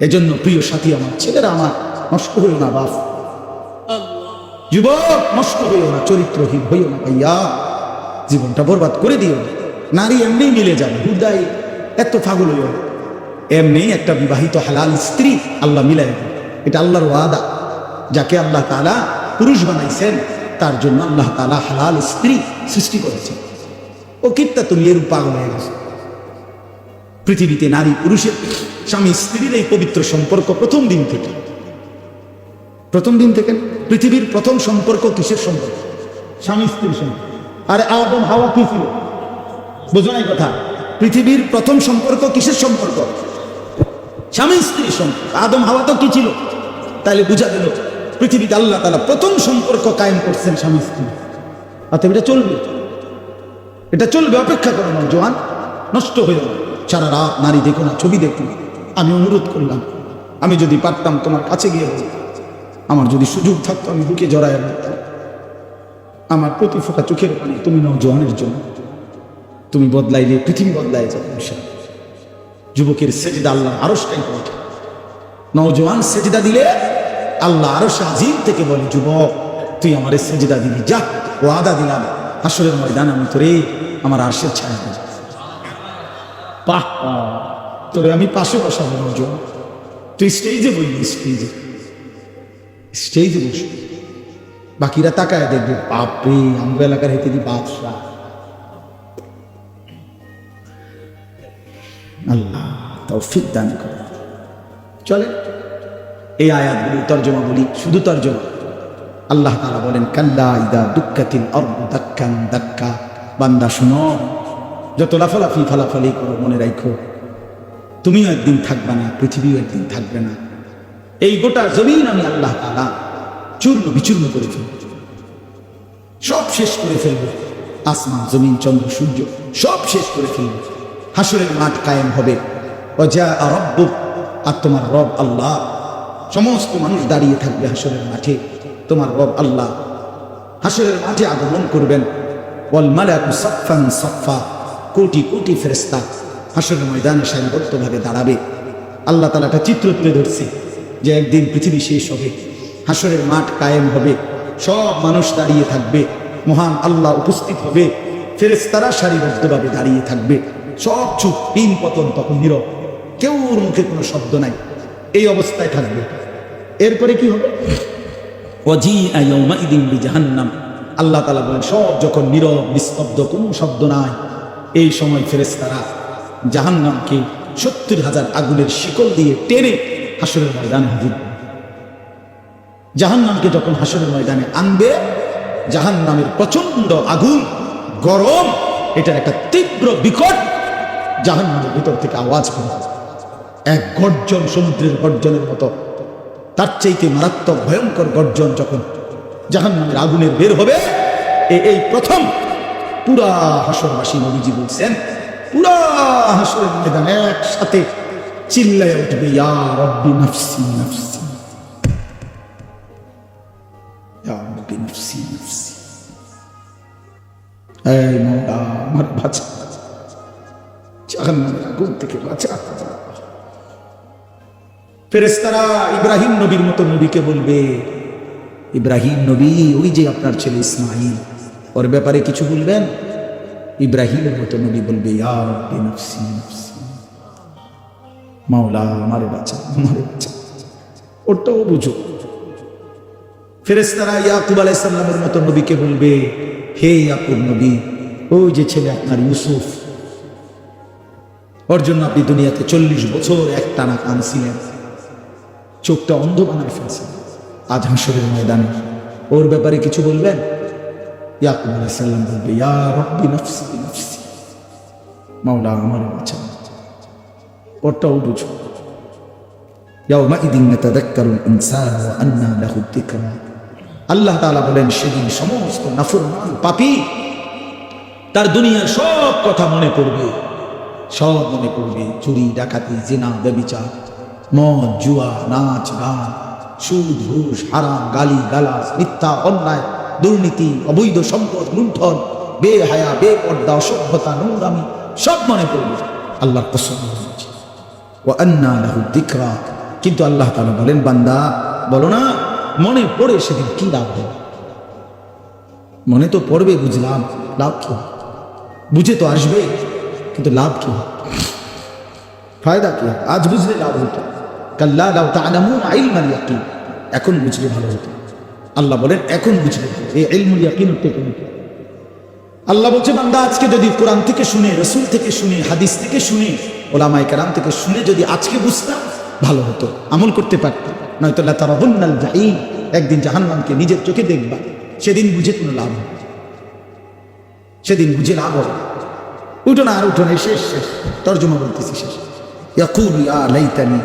এজন্য প্রিয় সাথী আমার, ছেলেরা আমার, নষ্ট হইও না বাপ, যুবক নষ্ট হইও না, চরিত্রহীন হইও না ভাইয়া, জীবনটা বরবাদ করে দিও না। নারী এমনি মিলে যাবে, হুদাই এত পাগল হইও না। এমনি একটা বিবাহিত হালাল স্ত্রী আল্লাহ মিলাই দেবে, এটা আল্লাহর ওয়াদা। যাকে আল্লাহ তাআলা পুরুষ বানাইছেন তার জন্য আল্লাহ তাআলা হালাল স্ত্রী সৃষ্টি করেছেন। ও কিত্তা তুমি এর পাগল হয়ে গেছে। পৃথিবীতে নারী পুরুষের, স্বামী স্ত্রীর এই পবিত্র সম্পর্ক প্রথম দিন থেকে পৃথিবীর প্রথম সম্পর্ক কিসের সম্পর্ক? স্বামী স্ত্রীর সম্পর্ক। আর আদম হাওয়া কি ছিল? বোঝো নাই কথা? পৃথিবীর প্রথম সম্পর্ক কিসের সম্পর্ক? স্বামী স্ত্রীর সম্পর্ক। আদম হাওয়া তো কি ছিল? তাহলে বুঝা গেল পৃথিবীতে আল্লাহ তাআলা প্রথম সম্পর্ক কায়েম করছেন স্বামী স্ত্রী। অতএব এটা চলবে, অপেক্ষা করো না জওয়ান, নষ্ট হয়ে যাবে। সারা রাত নারী দেখো না, ছবি দেখো না। আমি অনুরোধ করলাম, আমি যদি পারতাম তোমার কাছে গিয়ে বলতাম, আমার যদি সুযোগ থাকতো আমি বুকে জড়ায় রাখতাম। আমার প্রতি ফোঁটা চোখের পানি তুমি নওজোয়ানের জন্য। তুমি বদলাইলে পৃথিবী বদলায় যাবে ইনশাআল্লাহ। যুবকের সেজদা আল্লাহ আরশটাই ওঠে। নওজোয়ান সেজদা দিলে আল্লাহ আরশ আজিম থেকে বলে, যুবক তুই আমার সেজদা দিবি, যা ওয়াদা দিলাম হাসরের ময়দানে আমি তোরে আমার আরশের ছায়া দেব। বাহ, তোরে আমি পাশে বসাবো নওজোয়ান, তুই স্টেজে বলবি, স্টেজে বসবি। বাকিরা তাকায় দেখবে, বাপরে আমরা এলাকার হেঁটে দি বাদশাহ। আল্লাহ তৌফিক দান করে। চলে এই আয়াতগুলি তর্জমা বলি, শুধু তর্জমা। আল্লাহ তাআলা বলেন, কাল্লা ইদা দুক্কাতিল আরদু দাক্কান দাক্কা। বান্দা শুনো, যত লাফালাফি ফালাফালি করো মনে রাখো তুমিও একদিন থাকবে না, পৃথিবীও একদিন থাকবে না। এই গোটা জমিন আমি আল্লাহ তাআলা চূর্ণ বিচূর্ণ করে ফেলব, সব শেষ করে ফেলব। আসমান জমিন চন্দ্র সূর্য সব শেষ করে ফেলব। হাসরের মাঠ কায়েম হবে। ওয়াজা রাব্বুক, আর তোমার রব আল্লাহ। সমস্ত মানুষ দাঁড়িয়ে থাকবে হাসরের মাঠে, তোমার রব আল্লাহ হাসরের মাঠে আগমন করবেন। ওয়াল মালাকু সাফফান সাফফা, কোটি কোটি ফেরেশতা হাসরের ময়দানে সারিবদ্ধভাবে দাঁড়াবে। আল্লাহ তাআলা একটা চিত্র তুলে ধরছে যে একদিন পৃথিবী শেষ হবে, হাসরের মাঠ কায়েম হবে, সব মানুষ দাঁড়িয়ে থাকবে, মহান আল্লাহ উপস্থিত হবে, ফেরেশতারা সারিবদ্ধভাবে দাঁড়িয়ে থাকবে, সব চুপ, পিন পতন তখন নীরব, কেউর মুখে কোনো শব্দ নাই, এই অবস্থায় থাকবে। এরপরে কি হবে? ওয়াজিআ ইয়াউমাইদিন বিজাহান্নাম। আল্লাহ তাআলা বলেন, সব যখন নীরব নিস্তব্ধ, কোনো শব্দ নাই, এই সময় ফেরেশতারা জাহান্নামকে ৭০,০০০ আগুনের শিকল দিয়ে টেনে হাসরের ময়দানে হাজির। জাহান্নামকে যখন হাসরের ময়দানে আনবে, জাহান্নামের প্রচন্ড আগুন, গরম, এটার একটা তীব্র বিকট জাহান্নামের ভিতর থেকে আওয়াজ করে, এক গর্জন, সমুদ্রের গর্জনের মতো। তার চাইতে মারাত্মক ভয়ঙ্কর গর্জন যখন জাহান্নামের আগুনের বের হবে, এই প্রথম পুরা হাসরবাসী নবীজি বলছেন, পুরা হাসরের ময়দানে একসাথে চিল্লায় উঠবে, ইয়া রাব্বি নাফসি নাফসি, ইয়া রাব্বি নাফসি নাফসি। এই মওলা আমার বাঁচা, জাহান্নামের আগুন থেকে বাঁচা। ফেরেশতারা ইব্রাহিম নবীর মতো নবীকে বলবে, ইব্রাহিম নবী, ওই যে আপনার ছেলে ইসমাঈল, ওর ব্যাপারে কিছু বলবেন? ইব্রাহিমের মতো নবী বলবে, ইয়া রাব্বি নাফসি নাফসি, মাওলা আমারে বাঁচা, আমারে বাঁচা। ওটাও বুঝো। ফেরেশতারা ইয়াকুব আলাইহিস সালামের মতো নবীকে বলবে, হে ইয়াকুব নবী, ওই যে ছেলে আপনার ইউসুফ, ওর জন্য আপনি দুনিয়াতে 40 বছর একটানা কাঁদছিলেন, চোখটা অন্ধ বানায় ফেলছেন, আজ হাসরের ময়দানে ওর ব্যাপারে কিছু বলবেন? ইয়াকুব আলাইহিস সালাম বলবে, ইয়া রাব্বি নাফসি নাফসি, মাওলা আমারে বাঁচা। ওটাও বুঝো। ইয়াউমাইদিন ইয়াতাযাক্কারুল ইনসানু ওয়া আন্না লাহু যিকরা। আল্লাহ তাআলা বলেন, সেদিন সমস্ত নাফরমান পাপী তার দুনিয়ার সব কথা মনে পড়বে, সব মনে পড়বে। চুরি, ডাকাতি, জিনা, ব্যভিচার, মদ, জুয়া, নাচ, গান, সুদ, ঘুষ, হারাম, গালি গালাজ, মিথ্যা, অন্যায়, দুর্নীতি, অবৈধ সম্পদ, লুণ্ঠন, বেহায়া, বেপর্দা, অসভ্যতা, নোংরামি, সব মনে পড়বে। আল্লাহর কসম, ওয়া আন্না লাহু যিকরা। কিন্তু আল্লাহ তাআলা বলেন, বান্দা বলো না মনে পড়ে সেদিন কি লাভ হবে? মনে তো পড়বে, বুঝলাম, লাভ কি? বুঝে তো আসবে, কিন্তু লাভ কি? ফায়দা কি? আজ বুঝলে লাভ হতো। কাল্লা লাউ তা'লামুনা ইলমাল ইয়াকিন, এখন বুঝলে ভালো হতো। আল্লাহ বলেন এখন বুঝলে, এই ইলমুল ইয়াকিন থেকে। আল্লাহ বলছে, বান্দা আজকে যদি কোরআন থেকে শুনে, রাসূল থেকে শুনে, হাদিস থেকে শুনে, ওলামায়ে কেরাম থেকে শুনে যদি আজকে বুঝতাম ভালো হতো, আমল করতে পারতাম। নয়তো লা তারাবুন্নাল জাহিম, একদিন জাহান্নামকে নিজের চোখে দেখবা, সেদিন বুঝে কোনো লাভ হবে, সেদিন বুঝে লাভ হবে। উঠো না, আর উঠো না, শেষ শেষ তর্জমা বলতেছি, শেষ। ইয়াকুলু ইয়া লাইতানি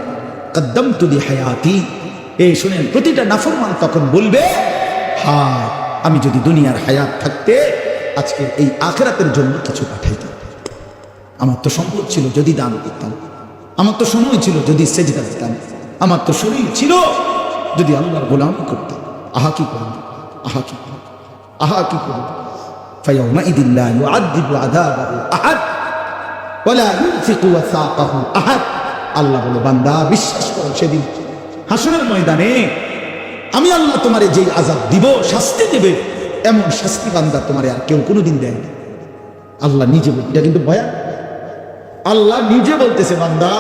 কদ্দামতু লিহায়াতি, এই শুনেন, প্রতিটা নাফরমান তখন বলবে, হায় আমি যদি দুনিয়ার হায়াত থাকতে আজকে এই আখিরাতের জন্য কিছু পাঠাইতাম। আমার তো সম্পদ ছিল যদি দান করতাম, আমার তো সময় ছিল যদি সেজদা দিতাম, আমার তো শরীর ছিল যদি আল্লাহর গোলামি করতাম। আহা কি করব, আহা কি করব, আহা কি করব। ফায়াউমাইদিন লা ইউআযযিবু আযাবাহু আহাদ ওয়া লা ইউথিকু ওয়াসাকাহু আহাদ। আল্লাহ বলে, বান্দা বিশ্বাস করো, সেদিন হাসরের ময়দানে আমি আল্লাহ তোমারে যেই আযাব দিব, শাস্তি দেবে, এমন শাস্তি বান্দা তোমারে আর কেউ কোনোদিন দেয় না। আল্লাহ নিজে বলতে, এটা কিন্তু ভয়া, আল্লাহ নিজে বলতেছে, বান্দা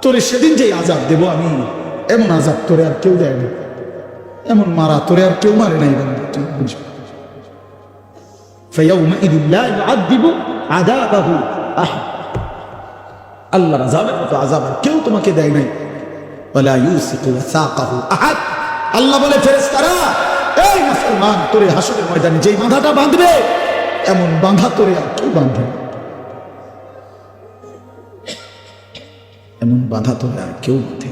তোরে সেদিন যেই আযাব দেব আমি, এমন আযাব তোরে আর কেউ দেয় না, এমন মারা তোরে আর কেউ মারে নাই। বান্দা তুমি বুঝবে, ফায়াউমাইদিন লা ইউআযযিবু আযাবাহু আহাদ, আল্লাহর আযাবের মতো আযাব আর কেউ তোমাকে দেয় নাই। ওয়ালা ইউসিকু ওয়াসাকাহু আহাদ। আল্লাহ বলে, ফেরেশতারা, এই মুসলমান, তোরে হাসরের ময়দানে যেই বাঁধাটা বাঁধবে, এমন বাঁধা তোরে আর কেউ বাঁধবে, এমন বাঁধা তোরে আর কেউ বাঁধে।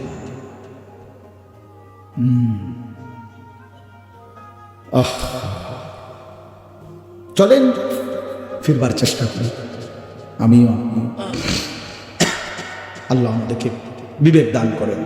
চলেন ফিরবার চেষ্টা করি, আমিও। আল্লাহ আমাদেরকে বিবেক দান করেন।